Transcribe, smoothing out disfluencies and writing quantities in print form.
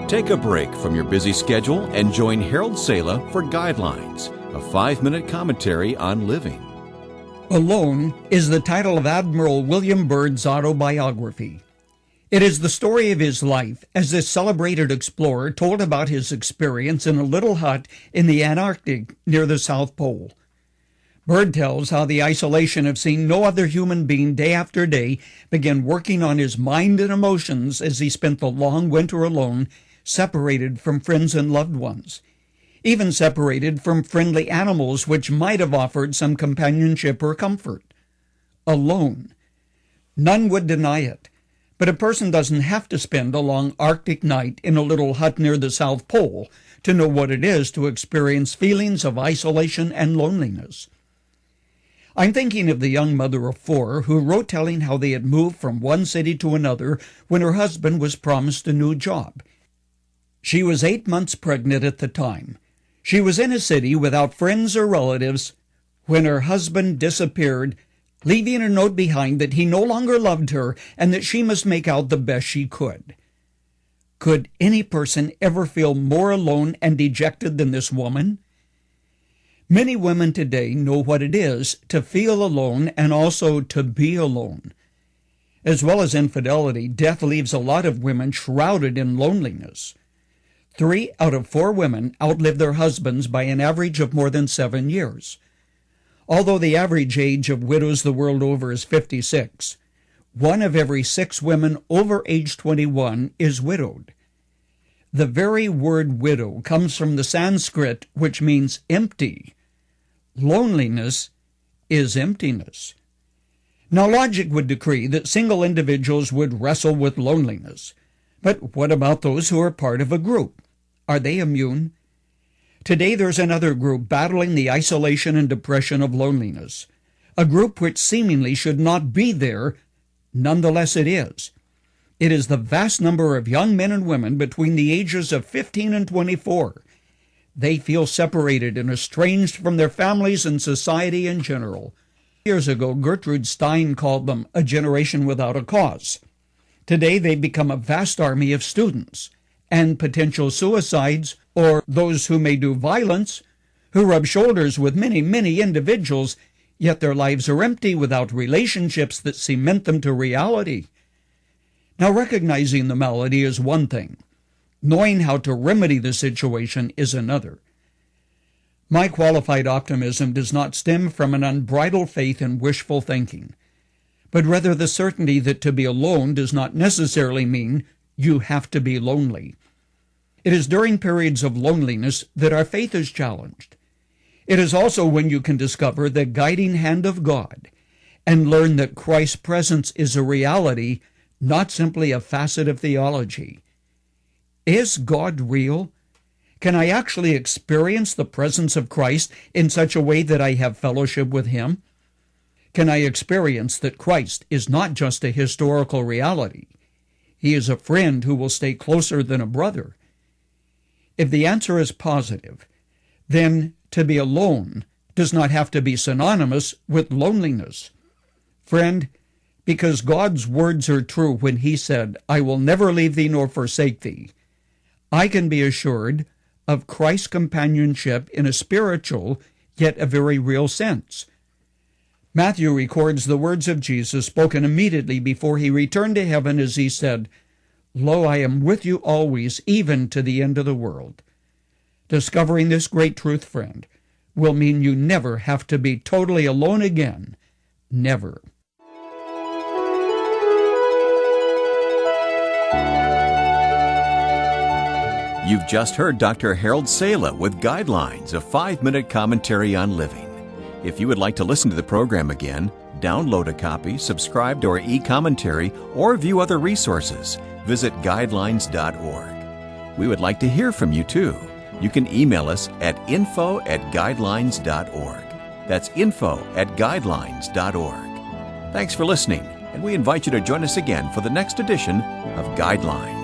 Take a break from your busy schedule and join Harold Sala for Guidelines, a 5-minute commentary on living. Alone is the title of Admiral William Byrd's autobiography. It is the story of his life as this celebrated explorer told about his experience in a little hut in the Antarctic near the South Pole. Byrd tells how the isolation of seeing no other human being day after day began working on his mind and emotions as he spent the long winter alone, separated from friends and loved ones, even separated from friendly animals which might have offered some companionship or comfort. Alone. None would deny it, but a person doesn't have to spend a long Arctic night in a little hut near the South Pole to know what it is to experience feelings of isolation and loneliness. I'm thinking of the young mother of 4 who wrote telling how they had moved from one city to another when her husband was promised a new job. She was 8 months pregnant at the time. She was in a city without friends or relatives when her husband disappeared, leaving a note behind that he no longer loved her and that she must make out the best she could. Could any person ever feel more alone and dejected than this woman? Many women today know what it is to feel alone and also to be alone. As well as infidelity, death leaves a lot of women shrouded in loneliness. 3 out of 4 women outlive their husbands by an average of more than 7 years. Although the average age of widows the world over is 56, 1 of every 6 women over age 21 is widowed. The very word widow comes from the Sanskrit, which means empty. Loneliness is emptiness. Now, logic would decree that single individuals would wrestle with loneliness. But what about those who are part of a group? Are they immune? Today there's another group battling the isolation and depression of loneliness. A group which seemingly should not be there, nonetheless it is. It is the vast number of young men and women between the ages of 15 and 24. They feel separated and estranged from their families and society in general. Years ago, Gertrude Stein called them a generation without a cause. Today they've become a vast army of students and potential suicides, or those who may do violence, who rub shoulders with many, many individuals, yet their lives are empty without relationships that cement them to reality. Now, recognizing the malady is one thing. Knowing how to remedy the situation is another. My qualified optimism does not stem from an unbridled faith in wishful thinking, but rather the certainty that to be alone does not necessarily mean you have to be lonely. It is during periods of loneliness that our faith is challenged. It is also when you can discover the guiding hand of God and learn that Christ's presence is a reality, not simply a facet of theology. Is God real? Can I actually experience the presence of Christ in such a way that I have fellowship with Him? Can I experience that Christ is not just a historical reality? He is a friend who will stay closer than a brother. If the answer is positive, then to be alone does not have to be synonymous with loneliness. Friend, because God's words are true when He said, "I will never leave thee nor forsake thee," I can be assured of Christ's companionship in a spiritual, yet a very real sense. Matthew records the words of Jesus spoken immediately before He returned to heaven as He said, "Lo, I am with you always, even to the end of the world." Discovering this great truth, friend, will mean you never have to be totally alone again. Never. You've just heard Dr. Harold Sala with Guidelines, a 5-minute commentary on living. If you would like to listen to the program again, download a copy, subscribe to our e-commentary, or view other resources, visit guidelines.org. We would like to hear from you, too. You can email us at info@guidelines.org. That's info@guidelines.org. Thanks for listening, and we invite you to join us again for the next edition of Guidelines.